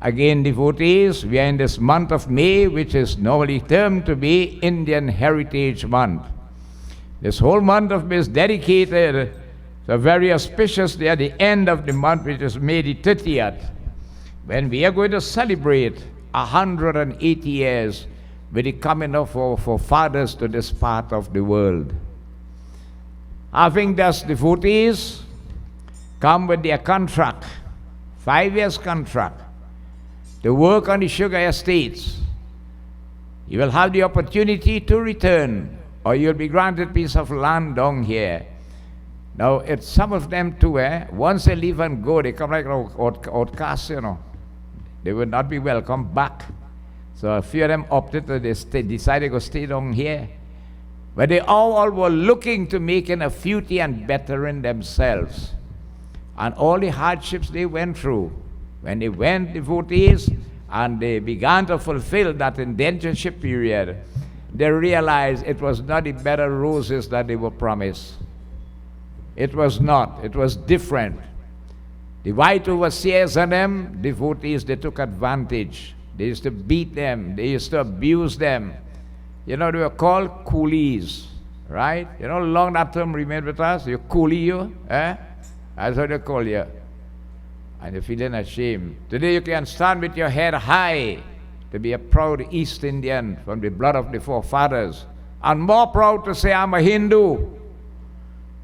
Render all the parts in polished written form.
Again, devotees, we are in this month of May, which is normally termed to be Indian Heritage Month. This whole month of May is dedicated to a very auspicious day at the end of the month, which is May the 30th, when we are going to celebrate 180 years with the coming of our forefathers to this part of the world. Having thus devotees come with their contract, 5 years contract, to work on the sugar estates, you will have the opportunity to return, or you'll be granted a piece of land down here. Now, it's some of them too, once they leave and go, they come like outcasts, you know. They will not be welcome back. So a few of them opted to decided to stay down here. But they all were looking to making a beauty and bettering themselves. And all the hardships they went through, when they went devotees and they began to fulfill that indentureship period, they realized it was not the bed of roses that they were promised. It was not. It was different. The white overseers and them, devotees, they took advantage. They used to beat them. They used to abuse them. You know, they were called coolies, right? You know how long that term remained with us? You coolie you, eh? That's what they call you. And you're feeling ashamed. Today you can stand with your head high to be a proud East Indian from the blood of the forefathers, and more proud to say, I'm a Hindu.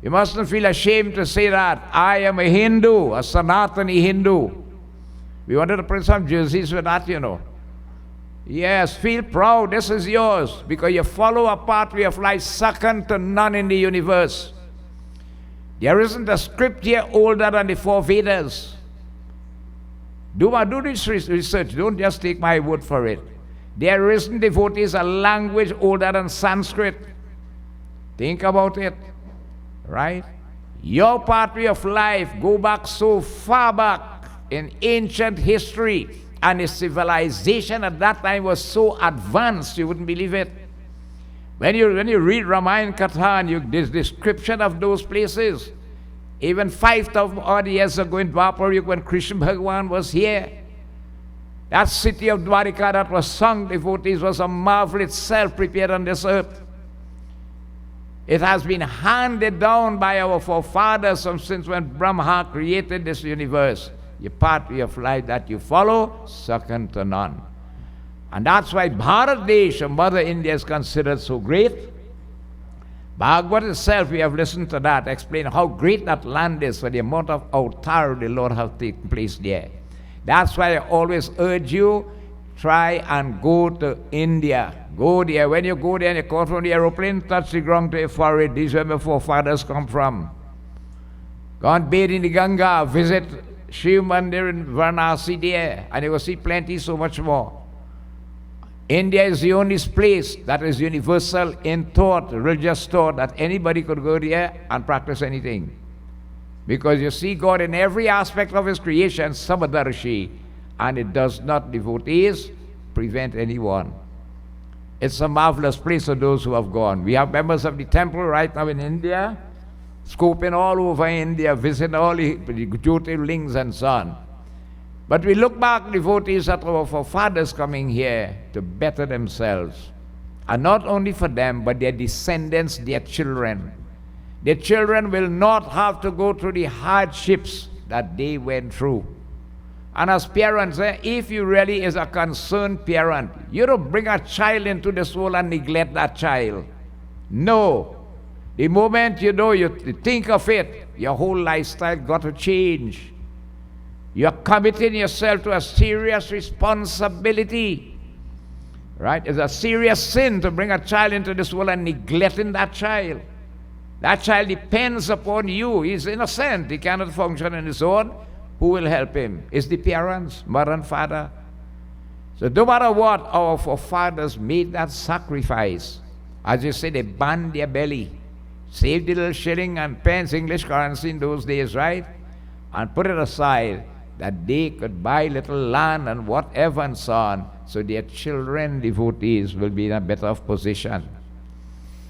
You mustn't feel ashamed to say that. I am a Hindu, a Sanatani Hindu. We wanted to print some jerseys with that, you know. Yes, feel proud. This is yours, because you follow a pathway of life second to none in the universe. There isn't a script here older than the four Vedas. Do this research. Don't just take my word for it. There isn't, devotees, a language older than Sanskrit. Think about it, right? Your pathway of life go back so far back in ancient history, and the civilization at that time was so advanced, you wouldn't believe it. When you read Ramayana Katha and this description of those places, even 5,000 odd years ago in Dwapar, when Krishna Bhagwan was here, that city of Dwarika that was sung, devotees, was a marvel itself prepared on this earth. It has been handed down by our forefathers since when Brahma created this universe. The pathway of life that you follow, second to none. And that's why Bharat Desh, Mother India, is considered so great. Bhagavad itself, we have listened to that, explain how great that land is for the amount of avatar the Lord has taken place there. That's why I always urge you, try and go to India. Go there. When you go there and you come from the aeroplane, touch the ground to your forehead. These are where my forefathers come from. Go and bathe in the Ganga, visit Shiv Mandir in Varanasi there, and you will see plenty, so much more. India is the only place that is universal in thought, religious thought, that anybody could go there and practice anything. Because you see God in every aspect of His creation, Samadarshi, and it does not, devotees, prevent anyone. It's a marvelous place for those who have gone. We have members of the temple right now in India, scoping all over India, visiting all the Jyotirlings and so on. But we look back, devotees, at our forefathers coming here to better themselves. And not only for them, but their descendants, their children. Their children will not have to go through the hardships that they went through. And as parents, if you really is a concerned parent, you don't bring a child into this world and neglect that child. No. The moment you know, you think of it, your whole lifestyle got to change. You're committing yourself to a serious responsibility. Right? It's a serious sin to bring a child into this world and neglecting that child. That child depends upon you. He's innocent. He cannot function on his own. Who will help him? It's the parents, mother and father. So no matter what, our forefathers made that sacrifice. As you say, they banned their belly. Saved the little shilling and pence, English currency in those days, right? And put it aside, that they could buy little land and whatever and so on, so their children, devotees, will be in a better position.